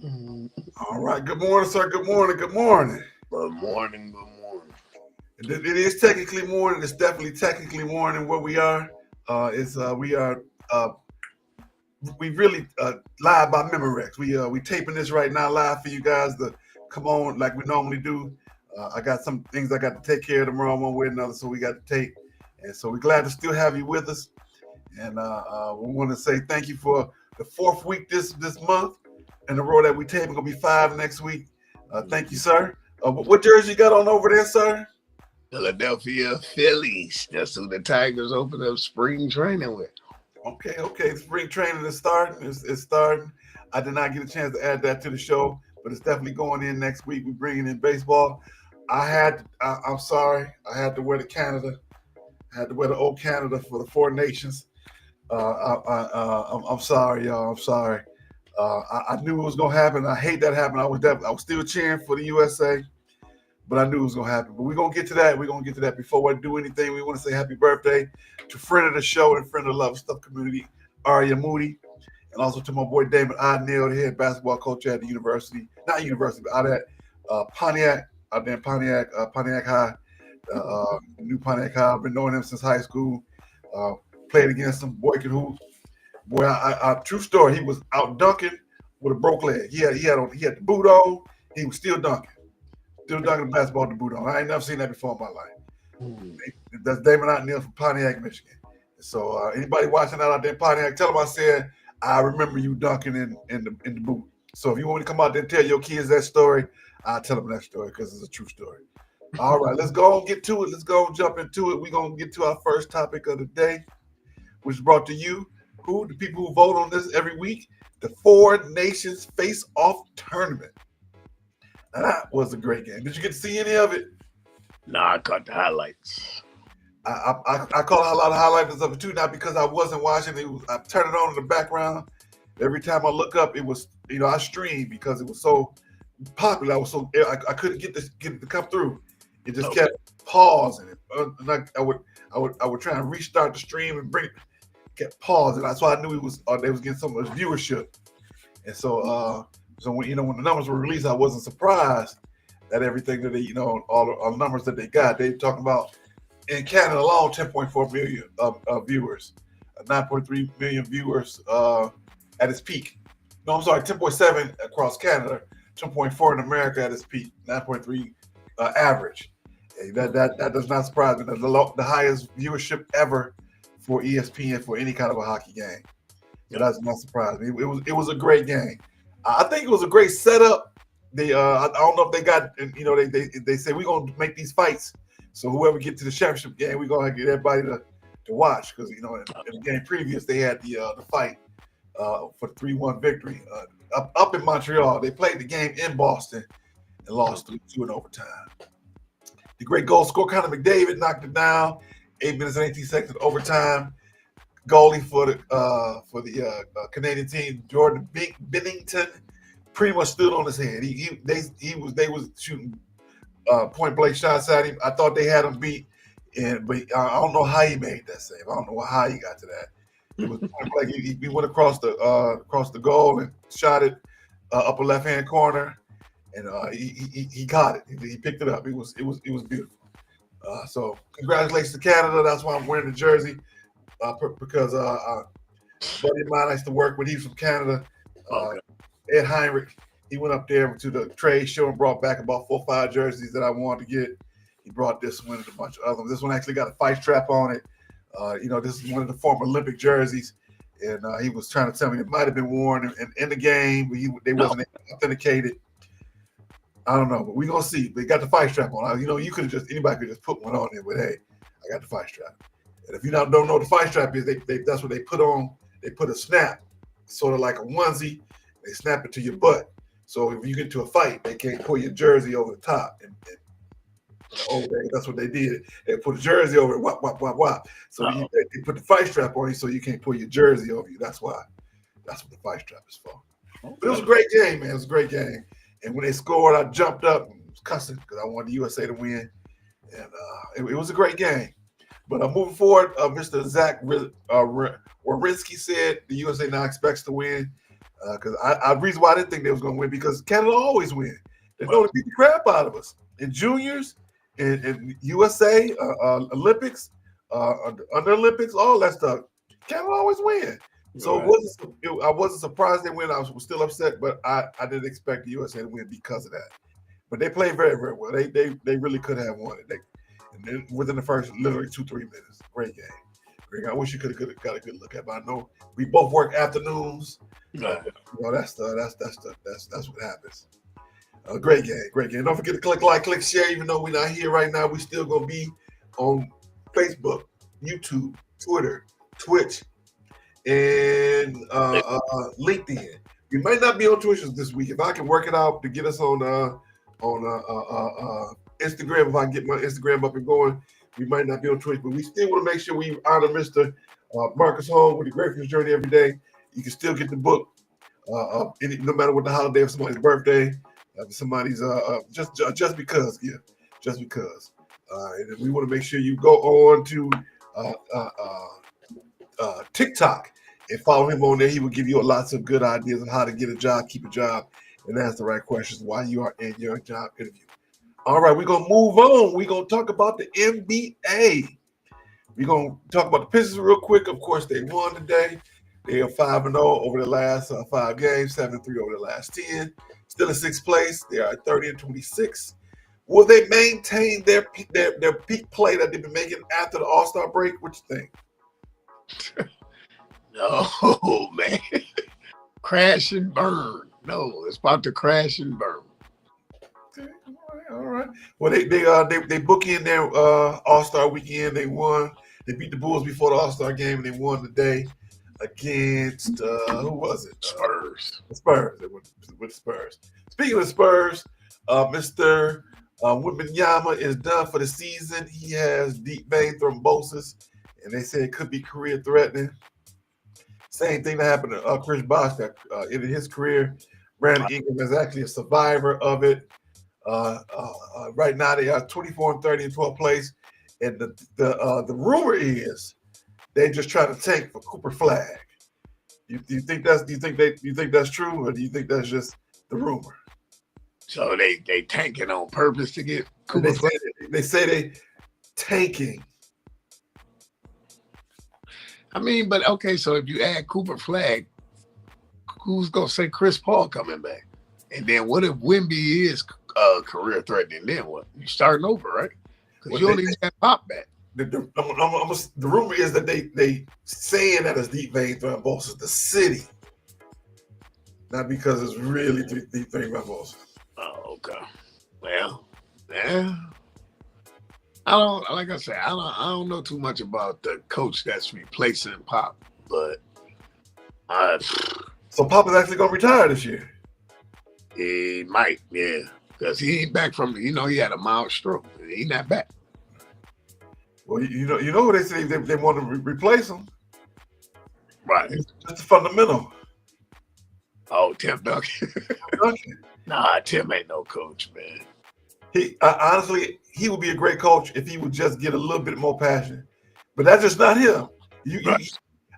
Mm, All right. Good morning, sir. Good morning. Good morning. Good morning, good morning. It is technically morning. It's definitely technically morning where we are. It's we are we really live by Memorex. We taping this right now live for you guys to come on like we normally do. I got some things I got to take care of tomorrow one way or another, so we got to tape. And so we're glad to still have you with us. And we want to say thank you for the fourth week this month in a row that we tape. It's gonna be five next week. Thank you, sir. What jersey you got on over there, sir? Philadelphia Phillies. That's who the Tigers open up spring training with. Okay. Spring training is starting. It's starting. I did not get a chance to add that to the show, but it's definitely going in next week. We're bringing in baseball. I'm sorry. I had to wear the Canada. I had to wear the old Canada for the Four Nations. I'm sorry, y'all. I'm sorry. I knew it was gonna happen. I hate that happened. I was still cheering for the USA, but I knew it was gonna happen. But we're gonna get to that. We're gonna get to that. Before I do anything, we want to say happy birthday to friend of the show and friend of the Love and Stuff community, Aria Moody, and also to my boy David O'Neal, the head basketball coach at the university, not university, but out at Pontiac, out there in Pontiac, Pontiac High, New Pontiac High. I've been knowing him since high school. Uh, Played against him, boy could hoop. Boy, true story. He was out dunking with a broke leg. He had the boot on. He was still dunking the basketball with the boot on. I ain't never seen that before in my life. Mm. That's David O'Neal from Pontiac, Michigan. So anybody watching that out there in Pontiac, tell them I said I remember you dunking in the boot. So if you want to come out there and tell your kids that story, I'll tell them that story because it's a true story. All right, let's go and get to it. Let's go and jump into it. We're gonna get to our first topic of the day, which is brought to you, the people who vote on this every week, the Four Nations Face Off Tournament. Now, that was a great game. Did you get to see any of it? Nah, I caught the highlights. I caught a lot of highlights of it too, not because I wasn't watching it. I turned it on in the background. Every time I look up, it was, I streamed because it was so popular. I couldn't get it to come through. It just Okay. kept pausing. And I would try and restart the stream and bring kept pausing. That's why I knew they was getting so much viewership. And so when the numbers were released, I wasn't surprised at everything that all the numbers that they got. They talking about in Canada alone, 10.4 million viewers, 9.3 million viewers at its peak. No, I'm sorry, 10.7 across Canada, 10.4 in America at its peak, 9.3 average. Hey, that does not surprise me. That's the highest viewership ever for ESPN for any kind of a hockey game. So Yep. that's not surprising. It was a great game. I think it was a great setup. I don't know if they got they say we're gonna make these fights. So whoever get to the championship game, we're gonna get everybody to watch because in the game previous they had the fight for the 3-1 victory up in Montreal. They played the game in Boston and lost 3-2 in overtime. The great goal scorer Conor McDavid knocked it down. 8 minutes and 18 seconds overtime. Goalie for the Canadian team, Jordan Bennington, pretty much stood on his head. They was shooting point blank shots at him. I thought they had him beat, but I don't know how he made that save. I don't know how he got to that. It was point blank. He went across the goal and shot it upper left hand corner, and he got it. He picked it up. It was beautiful. So congratulations to Canada. That's why I'm wearing the jersey because a buddy of mine I used to work with. He's from Canada. Uh, Okay. Ed Heinrich. He went up there to the trade show and brought back about 4 or 5 jerseys that I wanted to get. He brought this one and a bunch of other ones. This one actually got a fight strap on it. This is one of the former Olympic jerseys, and he was trying to tell me it might have been worn in the game, but they No. wasn't authenticated. I don't know, but we gonna see. They got the fight strap on. You could have anybody could just put one on there, but hey, I got the fight strap. And if you don't know what the fight strap is, that's what they put on. They put a snap, sort of like a onesie. They snap it to your butt. So if you get into a fight, they can't pull your jersey over the top. That's what they did. They put a jersey over it, whop, whop, whop, whop. So Uh-oh. they put the fight strap on you so you can't pull your jersey over you. That's why. That's what the fight strap is for. But it was a Okay. great game, man. It was a great game. And when they scored, I jumped up and was cussing because I wanted the USA to win. And it was a great game. But moving forward, Mr. Zach Wierenski said the USA now expects to win. Because I reason why I didn't think they was going to win because Canada always win. They Well, don't beat the crap out of us in juniors, in USA, Olympics, under Olympics, all that stuff. Canada always win. So right. I wasn't surprised they win. I was still upset, but I didn't expect the USA to win because of that. But they played very, very well. They really could have won it. And then within the first literally 2-3 minutes, great game. Great game. I wish you could have got a good look at it. But I know we both work afternoons. Right. That's what happens. Great game, great game. Don't forget to click like, click share. Even though we're not here right now, we still gonna be on Facebook, YouTube, Twitter, Twitch, and LinkedIn. We might not be on Twitch this week. If I can work it out to get us on Instagram, if I can get my Instagram up and going, we might not be on Twitch, but we still want to make sure we honor Mr. Marcus Hall with the Gratefulness Journey every day. You can still get the book, no matter what the holiday of somebody's birthday, somebody's just because gift, just because. And we want to make sure you go on to TikTok and follow him on there. He will give you lots of good ideas on how to get a job, keep a job, and ask the right questions while you are in your job interview. All right, we're going to move on. We're going to talk about the NBA. We're going to talk about the Pistons real quick. Of course, they won today. They are 5-0 over the last 5 games, 7-3 over the last 10. Still in 6th place. They are 30-26. Will they maintain their peak play that they've been making after the All-Star break? What you think? No, man. Crash and burn. No, it's about to crash and burn. Okay, all right. Well, they book in their All-Star weekend. They won. They beat the Bulls before the All-Star game, and they won today against who was it? Spurs. The Spurs. They went with Spurs. Speaking of Spurs, Mr. Wembanyama is done for the season. He has deep vein thrombosis, and they say it could be career-threatening. Same thing that happened to Chris Bosh that ended his career. Brandon Ingram is actually a survivor of it. Right now they are 24-30 in 12th place, and the rumor is they just trying to tank for Cooper Flag. Do you think that's true, or do you think that's just the rumor? So they tanking on purpose to get Cooper Flag. They say they tanking. I mean, but okay, so if you add Cooper Flag, who's gonna say Chris Paul coming back? And then what if Wemby is career threatening? Then what? You starting over, right? Because you only got Pop back. The rumor is that they saying that it's deep vein thrombosis, the city, not because it's really deep vein thrombosis. Oh, okay. Well, yeah. I don't know too much about the coach that's replacing Pop, but so Pop is actually gonna retire this year. He might, yeah, because he ain't back from he had a mild stroke. He not back. Well, you know what they say they want to replace him, right? That's fundamental. Oh, Tim Duncan. Nah, Tim ain't no coach, man. He honestly, he would be a great coach if he would just get a little bit more passion. But that's just not him.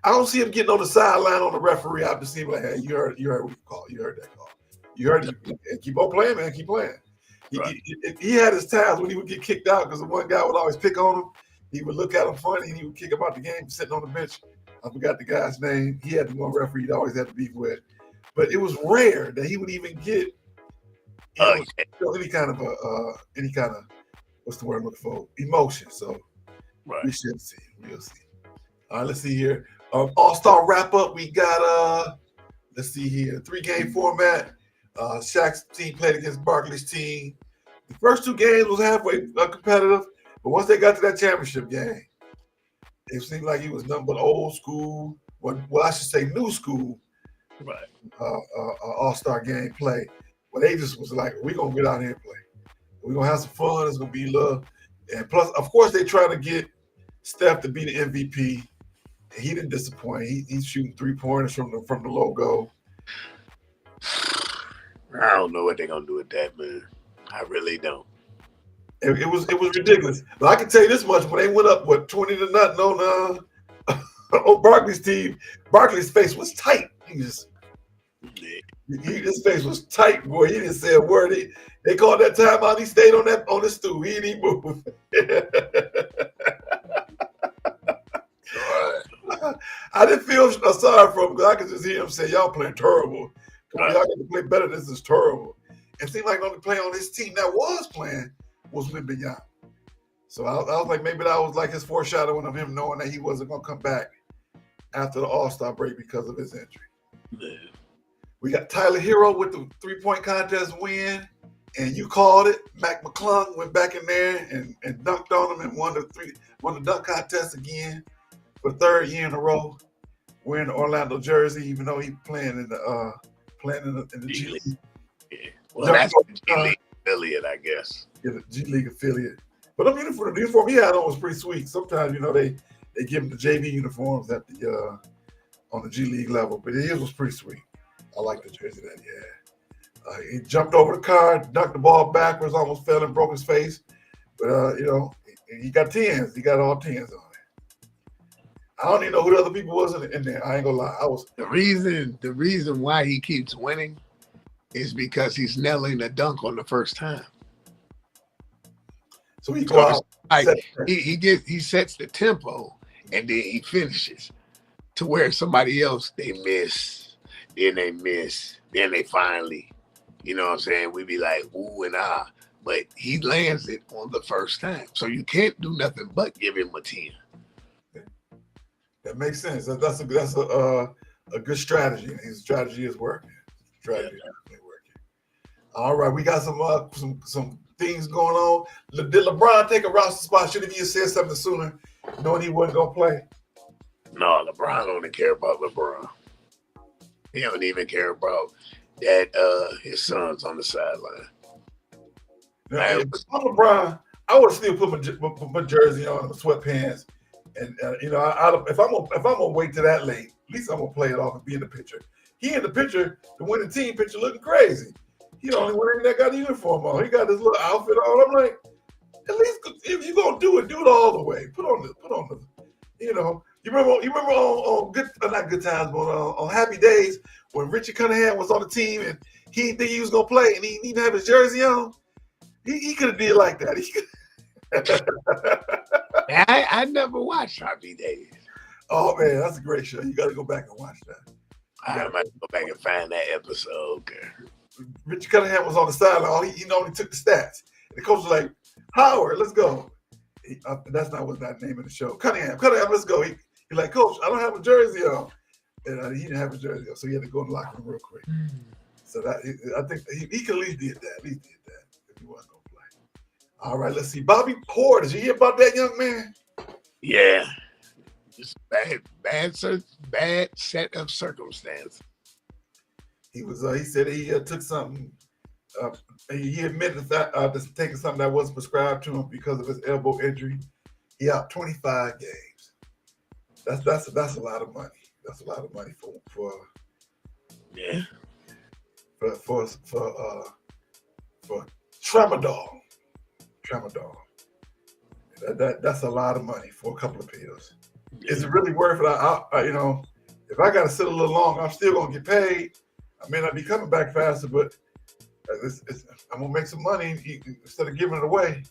I don't see him getting on the sideline on the referee. I just see him like, hey, you heard what you called. You heard that call. You heard it. Keep on playing, man. Keep playing. He had his times when he would get kicked out because the one guy would always pick on him. He would look at him funny and he would kick him out the game, sitting on the bench. I forgot the guy's name. He had the one referee he'd always had to beef with. But it was rare that he would even get any kind of what's the word I'm looking for? Emotion. So we should see. We'll see. All right, let's see here. All-Star wrap-up. We got let's see here. 3-game format. Shaq's team played against Barkley's team. The first 2 games was halfway competitive, but once they got to that championship game, it seemed like he was nothing but old school. Well, I should say new school. All-Star game play. Well, they just was like, we're going to get out here and play. We're going to have some fun. It's going to be love. And plus, of course, they trying to get Steph to be the MVP. He didn't disappoint. He's shooting 3-pointers from the logo. I don't know what they're going to do with that, man. I really don't. It was ridiculous. But I can tell you this much. When they went up, 20-0 on Barkley's team, Barkley's face was tight. He just His face was tight, boy. He didn't say a word. They called that timeout. He stayed on the stool. He didn't move. I didn't feel sorry for him because I could just hear him say, "Y'all playing terrible. Come on, y'all got to play better. This is terrible." It seemed like the only player on his team that was playing was Wembanyama. So I was like, maybe that was like his foreshadowing of him knowing that he wasn't going to come back after the All-Star break because of his injury. Yeah. We got Tyler Hero with the three-point contest win, and you called it. Mac McClung went back in there and dunked on him and won the dunk contest again for the third year in a row. Wearing the Orlando jersey, even though he's playing in the G League. Yeah. Well, that's the G League affiliate, I guess. Yeah, the G League affiliate. But the uniform he had on was pretty sweet. Sometimes, they give him the JV uniforms at the on the G League level, but his was pretty sweet. I like the jersey that he had. He jumped over the car, dunked the ball backwards, almost fell and broke his face. But he got 10s. He got all 10s on it. I don't even know who the other people was in there. I ain't gonna lie. The reason why he keeps winning is because he's nailing a dunk on the first time. So he goes he sets the tempo and then he finishes to where somebody else they miss, then they miss, then they finally, you know what I'm saying? We be like ooh and ah, but he lands it on the first time. So you can't do nothing but give him a 10. That makes sense. That's a good strategy. His strategy is working. Working. All right, we got some things going on. Did LeBron take a roster spot? Should have you said something sooner, knowing he wasn't gonna play? No, LeBron don't care about LeBron. He don't even care about that. His son's on the sideline. Now, if I'm LeBron, I would still put my jersey on and my sweatpants. And if I'm gonna wait till that late, at least I'm gonna play it off and be in the picture. He in the picture, the winning team picture, looking crazy. He the only one that got a uniform on. He got this little outfit on. I'm like, at least if you're gonna do it all the way. Put on the. You remember on good, not good times, but on Happy Days when Richie Cunningham was on the team and he didn't think he was gonna play and he didn't even have his jersey on. He could have did like that. I never watched Happy Days. Oh man, that's a great show. You got to go back and watch that. I might go back and find that episode. Okay. Richard Cunningham was on the sideline. He only took the stats. And the coach was like, Howard, let's go. That's not what that name of the show. Cunningham, let's go. He's like, Coach, I don't have a jersey on. And he didn't have a jersey on, so he had to go in the locker room real quick. So I think he could at least did that. If he wasn't going to play. All right, let's see. Bobby Porter, did you hear about that young man? Yeah. Just bad set of circumstances. He said he took something. He admitted that taking something that wasn't prescribed to him because of his elbow injury. He out 25 games. That's a lot of money. That's a lot of money for tramadol. That's a lot of money for a couple of pills. Yeah. Is it really worth it? If I got to sit a little long, I'm still gonna get paid. I may not be coming back faster, but I'm gonna make some money instead of giving it away.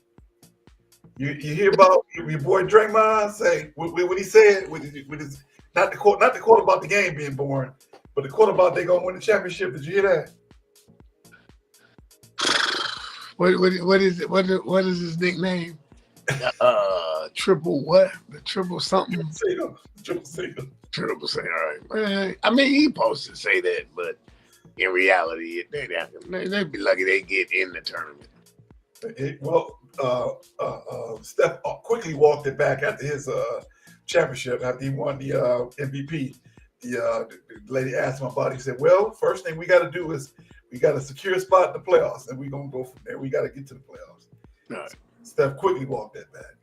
You hear about your boy Draymond say what he said with his not the quote about the game being boring, but the quote about they gonna win the championship. Did you hear that? What is it? What is his nickname? Triple what? The triple something? Triple single. Triple single. All right. I mean, he supposed to say that, but in reality, they'd be lucky they get in the tournament. Steph quickly walked it back after his championship, after he won the MVP. The lady asked him about it. He said, well, first thing we got to do is we got to secure a spot in the playoffs, and we're going to go from there. We got to get to the playoffs. Right. Steph quickly walked that back.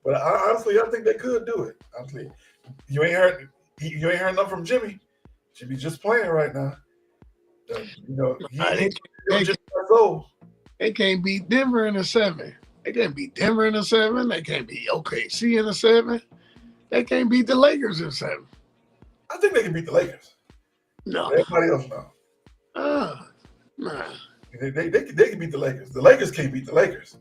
But honestly, I think they could do it. Honestly, you ain't heard nothing from Jimmy. Jimmy's just playing right now. They can't beat Denver in a 7. They can't beat Denver in a 7. They can't beat OKC in a 7. They can't beat the Lakers in 7. I think they can beat the Lakers. No. Everybody else no. Nah. They can beat the Lakers. The Lakers can't beat the Lakers.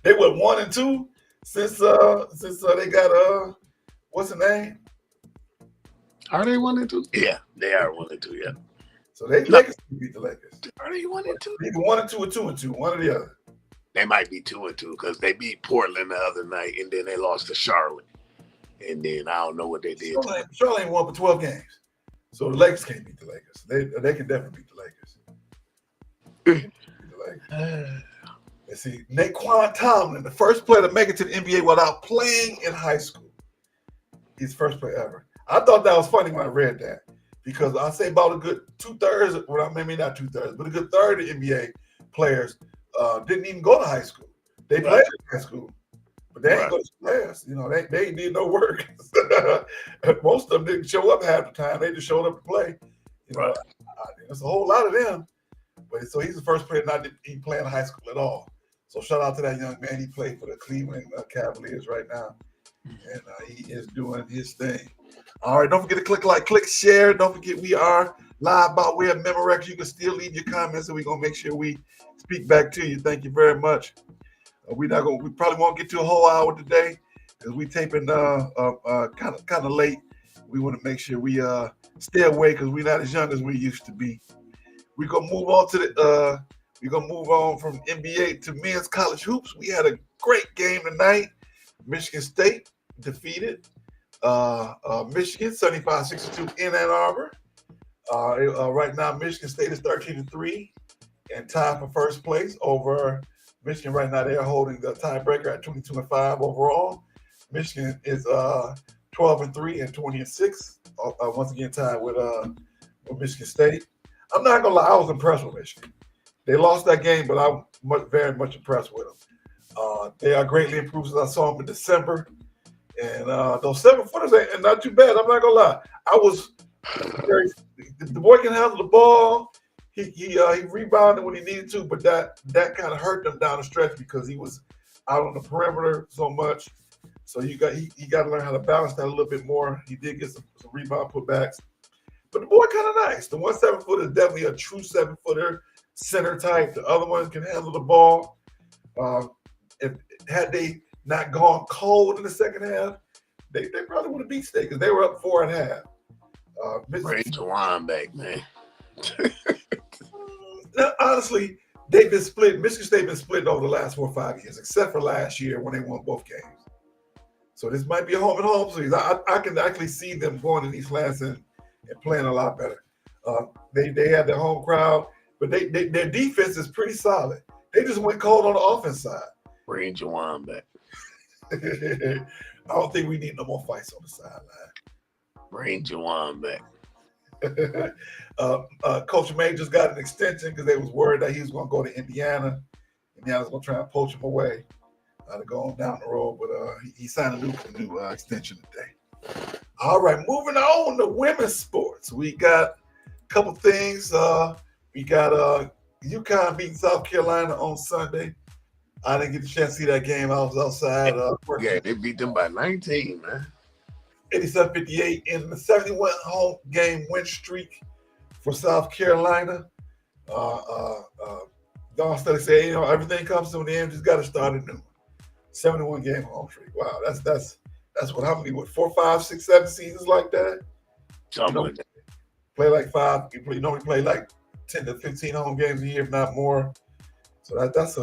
They went 1-2 since they got what's the name? Are they 1-2? Yeah, they are 1-2. Yeah. So they No. Lakers can beat the Lakers. Are they 1-2? Either 1-2 or 2-2, one or the other. They might be 2-2 because they beat Portland the other night, and then they lost to Charlotte, and then I don't know what they did. Charlotte ain't won for 12 games, so the Lakers can't beat the Lakers. They can definitely beat the Lakers. Let's see, Naquan Tomlin, the first player to make it to the NBA without playing in high school. He's the first player ever. I thought that was funny when I read that because I say about a good 2/3, well, maybe not 2/3, but a good third of NBA players didn't even go to high school. They played in high school, but they ain't go to class. You know, they did no work. Most of them didn't show up half the time. They just showed up to play. You know, there's a whole lot of them. But so he's the first player not to even play in high school at all. So shout out to that young man. He played for the Cleveland Cavaliers right now, and he is doing his thing. All right, don't forget to click like, click share. Don't forget we are live by way of Memorex. You can still leave your comments, and we're gonna make sure we speak back to you. Thank you very much. We probably won't get to a whole hour today because we taping kind of late. We want to make sure we stay away because we're not as young as we used to be. We're gonna move on to from NBA to men's college hoops. We had a great game tonight. Michigan State defeated Michigan 75-62 in Ann Arbor. Right now, Michigan State is 13-3 and tied for first place over Michigan. Right now, they are holding the tiebreaker at 22-5 overall. Michigan is 12-3 and 20-6. Once again, tied with Michigan State. I'm not gonna lie, I was impressed with Michigan. They lost that game, but I'm very much impressed with them. They are greatly improved since I saw them in December. And those 7-footers ain't not too bad. I'm not gonna lie. The boy can handle the ball. He rebounded when he needed to, but that kind of hurt them down the stretch because he was out on the perimeter so much. So he got to learn how to balance that a little bit more. He did get some rebound putbacks. But the boy kind of nice. The 1 7-footer is definitely a true 7-footer center type. The other ones can handle the ball. Had they not gone cold in the second half, they probably would have beat State because they were up 4 at half. Bring Jawan back, man. Honestly, they've been split. Michigan State been split over the last 4 or 5 years, except for last year when they won both games. So this might be a home and home series. I can actually see them going in East Lansing and playing a lot better. They had their home crowd, but their defense is pretty solid. They just went cold on the offense side. Bring Jawan back. I don't think we need no more fights on the sideline. Bring Jawan back. Coach May just got an extension because they was worried that he was going to go to Indiana. Indiana's going to try and poach him away to go on down the road, but he signed a new extension today. All right, moving on to women's sports. We got a couple things. We got UConn beating South Carolina on Sunday. I didn't get the chance to see that game. I was outside. Yeah, they beat them by 19, man. 87-58 in the 71 home game win streak for South Carolina. Don Study said, everything comes to an end. Just got to start a new one. 71 game home streak. Wow, that's what, how many, 4, 5, 6, 7 seasons like that? Something like that. Play like 5. You normally play like 10 to 15 home games a year, if not more. So that's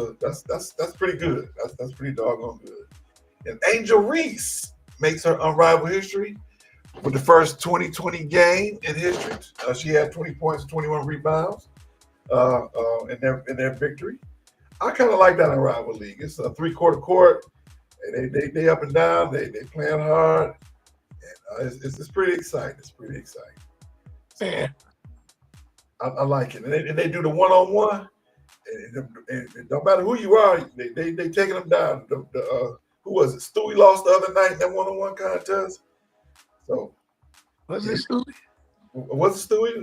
pretty good. That's pretty doggone good. And Angel Reese makes her unrivaled history with the first 2020 game in history. She had 20 points and 21 rebounds in their victory. I kind of like that unrivaled league. It's a 3-quarter court. And they up and down. They playing hard. And it's pretty exciting. It's pretty exciting. So, yeah. I like it. And they do the one-on-one. And it don't matter who you are, they taking them down. Who was it? Stewie lost the other night in that one-on-one contest. So was it Stewie? Was it Stewie?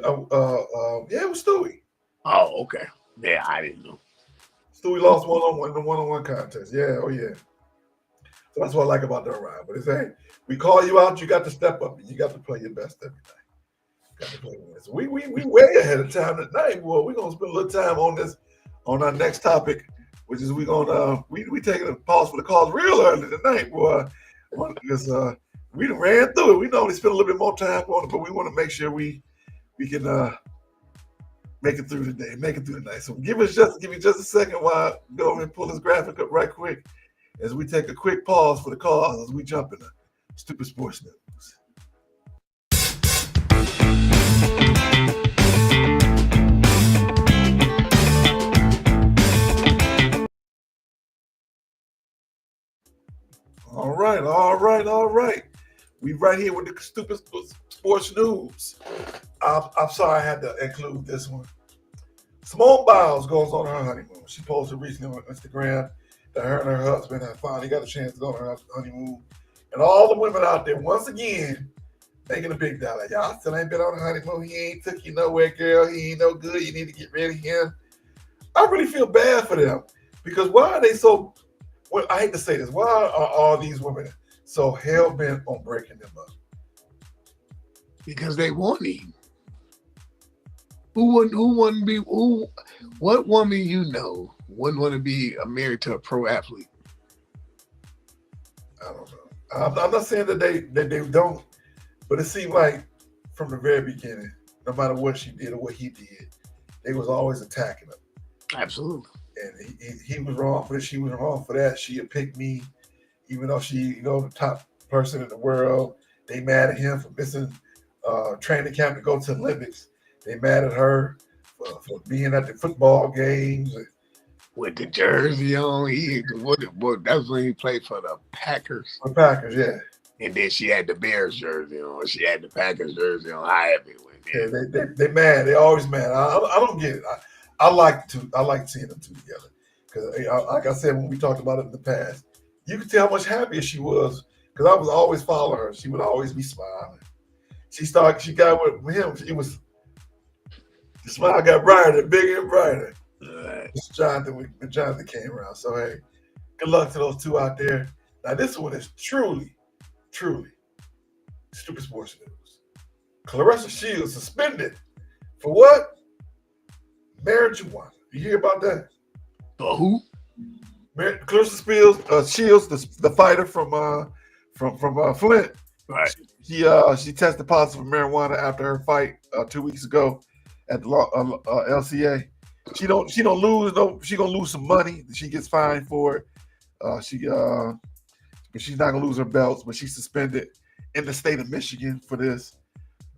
Yeah, it was Stewie. Oh, okay. Yeah, I didn't know. Stewie lost one-on-one in the one-on-one contest. Yeah, oh yeah. So that's what I like about the round. But it's, hey, we call you out, you got to step up and you got to play your best every night. Got to play with this. We way ahead of time tonight, boy. We're gonna spend a little time on this on our next topic, which is we taking a pause for the calls real early tonight, boy. Because we done ran through it. We normally spend a little bit more time on it, but we want to make sure we can make it through the day, make it through the night. So give me just a second while I go over and pull this graphic up right quick as we take a quick pause for the calls as we jump into Stupid Sports News. All right. We right here with the Stupid Sports News. I'm sorry I had to include this one. Simone Biles goes on her honeymoon. She posted recently on Instagram that her and her husband have finally got a chance to go on her honeymoon. And all the women out there, once again, making a big dollar. Y'all still ain't been on a honeymoon. He ain't took you nowhere, girl. He ain't no good. You need to get rid of him. I really feel bad for them because why are they so, well, I hate to say this, why are all these women so hell-bent on breaking them up? Because they want him. What woman you know wouldn't want to be married to a pro athlete? I don't know. I'm not saying that they don't, but it seemed like from the very beginning, no matter what she did or what he did, they was always attacking him. Absolutely. And he was wrong for this, she was wrong for that. She had picked me, even though she, the top person in the world. They mad at him for missing training camp to go to the Olympics. They mad at her for being at the football games. With the jersey on, that's when he played for the Packers. The Packers, yeah. And then she had the Bears jersey on. She had the Packers jersey on. However it went. Yeah, they mad. They always mad. I don't get it. I like seeing them two together because, like I said when we talked about it in the past, you could tell how much happier she was because I was always following her. She would always be smiling. She got with him. The smile got brighter, bigger and brighter. Right. Jonathan came around. So hey, good luck to those two out there. Now this one is truly Stupid Sports News. Clarissa Shields suspended for what? Marijuana. You hear about that? Who? Clarissa Shields, the fighter from Flint. Right. She tested positive for marijuana after her fight 2 weeks ago at the LCA. She don't lose no. She gonna lose some money. She gets fined for it. But she's not gonna lose her belts. But she's suspended in the state of Michigan for this.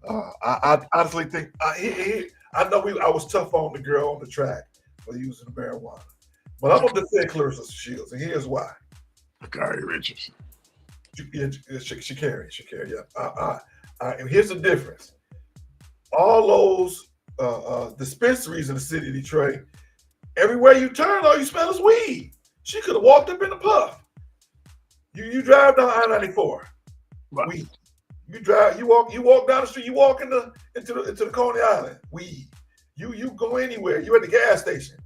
I honestly think I know I was tough on the girl on the track for using the marijuana, but I'm gonna defend Clarissa Shields, and here's why. Sha'Carri Richardson. Sha'Carri, yeah. And here's the difference. All those dispensaries in the city of Detroit, everywhere you turn, all you smell is weed. She could have walked up in the puff. You drive down I-94, Right. weed. You walk down the street, you walk into the Coney Island, weed. You go anywhere, you at the gas station,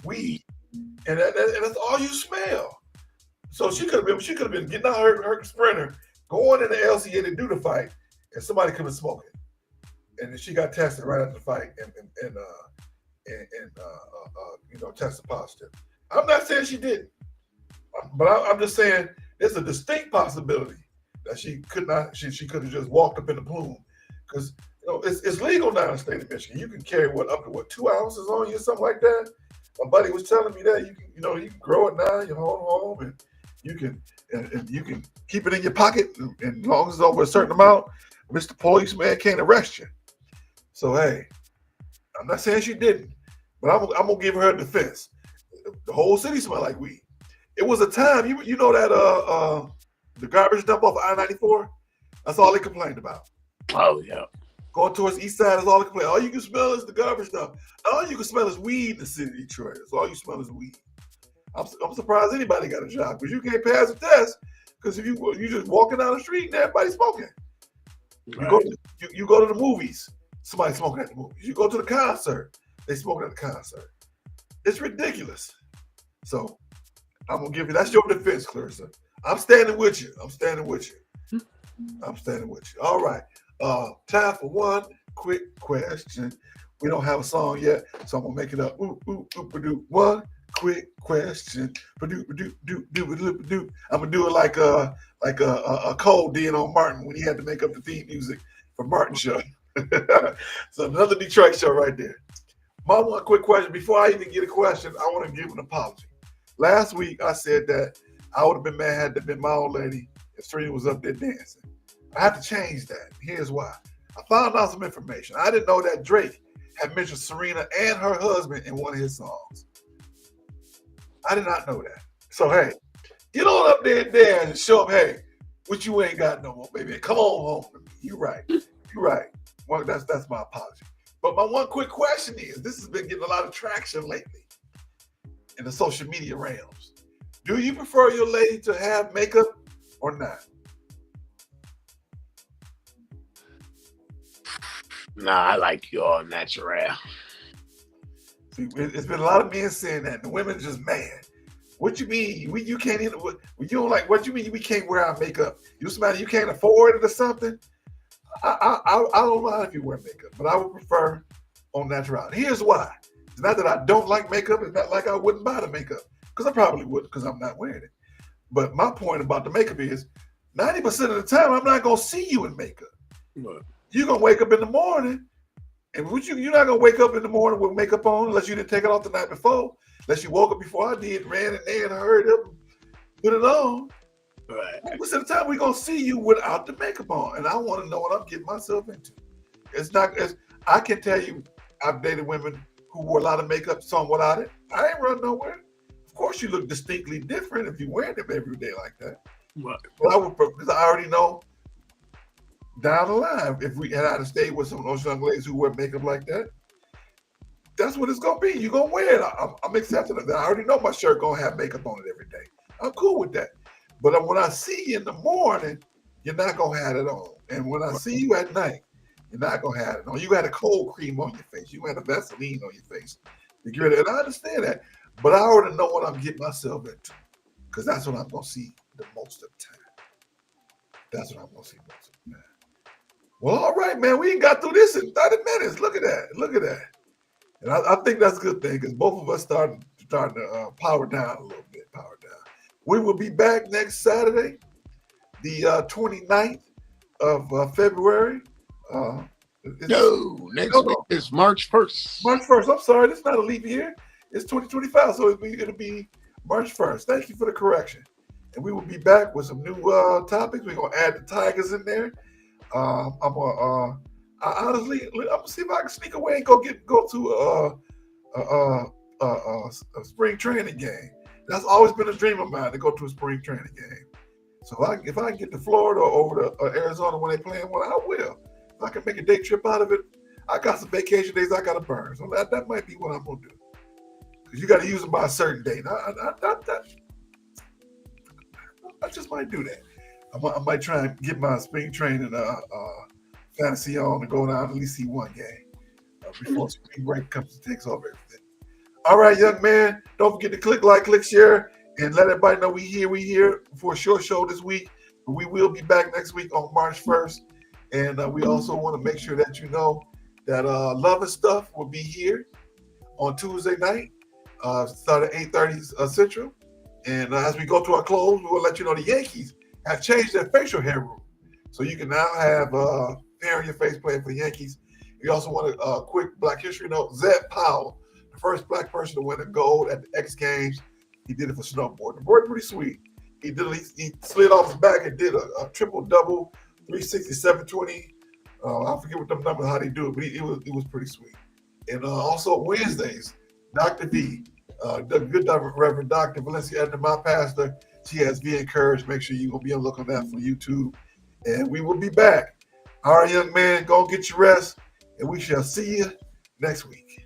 weed. And that's all you smell. So she could have been getting out her sprinter, going in the LCA to do the fight, and somebody could have smoking. And then she got tested right after the fight and tested positive. I'm not saying she didn't, but I'm just saying there's a distinct possibility that she could not. She could have just walked up in the plume because it's legal now in the state of Michigan. You can carry up to 2 ounces on you, something like that. My buddy was telling me that you can grow it now. You hold home and you can keep it in your pocket, and as long as it's over a certain amount, Mr. Policeman can't arrest you. So hey, I'm not saying she didn't, but I'm gonna give her a defense. The whole city smelled like weed. It was a time, you know that the garbage dump off I-94. That's all they complained about. Oh yeah. Going towards the east side is all they complain. All you can smell is the garbage dump. All you can smell is weed in the city of Detroit. That's all you smell is weed. I'm surprised anybody got a job because you can't pass a test because if you just walking down the street and everybody's smoking. Right. You go to the movies, somebody smoking at the movies. You go to the concert, they smoking at the concert. It's ridiculous. So I'm gonna give you that's your defense, Clarissa. I'm standing with you. All right. Time for one quick question. We don't have a song yet, so I'm gonna make it up. Ooh, ooh, ooh, ba-doo. One quick question. Ba-doo, ba-doo, doo, doo, ba-doo, ba-doo. I'm gonna do it like a Cole did on Martin when he had to make up the theme music for Martin show. So another Detroit show right there. My one quick question before I even get a question, I want to give an apology. Last week I said that I would have been mad had to been my old lady if Serena was up there dancing. I have to change that. Here's why. I found out some information. I didn't know that Drake had mentioned Serena and her husband in one of his songs. I did not know that. So hey, get on up there and dance and show them, hey, what you ain't got no more, baby. Come on home. You right. You right. Well, that's my apology. But my one quick question is, this has been getting a lot of traction lately in the social media realms. Do you prefer your lady to have makeup or not? Nah, I like you all natural. See, it's been a lot of men saying that. The women are just mad. What you mean? You can't even, you don't like, what you mean we can't wear our makeup? You somebody you can't afford it or something? I don't mind if you wear makeup, but I would prefer on natural. Here's why. It's not that I don't like makeup. It's not like I wouldn't buy the makeup, because I probably would, because I'm not wearing it. But my point about the makeup is 90% of the time, I'm not going to see you in makeup. What? You're going to wake up in the morning, and you're not going to wake up in the morning with makeup on unless you didn't take it off the night before, unless you woke up before I did, ran in there and hurried up and put it on. Right. Most of the time, we're going to see you without the makeup on, and I want to know what I'm getting myself into. I can tell you, I've dated women who wore a lot of makeup, some without it. I ain't run nowhere. Of course, you look distinctly different if you're wearing them every day like that. What? But I would, because I already know down the line, if we had to stay with some of those young ladies who wear makeup like that, that's what it's gonna be. You're gonna wear it. I'm accepting of that. I already know my shirt gonna have makeup on it every day. I'm cool with that. But when I see you in the morning, you're not gonna have it on. And when I see you at night, you're not gonna have it on. You got a cold cream on your face. You got a Vaseline on your face. And I understand that. But I already know what I'm getting myself into, because that's what I'm gonna see the most of the time. That's what I'm gonna see most of the time. Well, all right, man. We ain't got through this in 30 minutes. Look at that. Look at that. And I think that's a good thing, because both of us starting to power down a little bit. Power down. We will be back next Saturday, the 29th of February. Next week is March 1st. March 1st. I'm sorry, this is not a leap year. It's 2025, so it'll be March 1st. Thank you for the correction. And we will be back with some new topics. We're gonna add the Tigers in there. I'm gonna see if I can sneak away and go to a spring training game. That's always been a dream of mine, to go to a spring training game. So if I can get to Florida or over to Arizona when they playing one, I will. If I can make a day trip out of it, I got some vacation days I got to burn. So that might be what I'm going to do. Because you got to use them by a certain date. I just might do that. I might try and get my spring training fantasy on and go down and at least see one game before spring break comes and takes over everything. All right, young man, don't forget to click like, click share, and let everybody know we here for a short show this week. But we will be back next week on March 1st. And we also want to make sure that you know that Love and Stuff will be here on Tuesday night, start at 8:30 Central. And as we go to our close, we will let you know the Yankees have changed their facial hair rule. So you can now have hair on your face playing for the Yankees. We also want a quick Black History note. Zed Powell, the first Black person to win a gold at the X Games. He did it for snowboard. The board pretty sweet. He slid off his back and did a triple-double, 360, 720. I forget what the numbers, how they do it, but it was pretty sweet. And also Wednesdays, Dr. V, the good Reverend Dr. Valencia Edna, my pastor, she has V Encouraged. Make sure you're going to be on the look on that for YouTube. And we will be back. All right, young man, go get your rest, and we shall see you next week.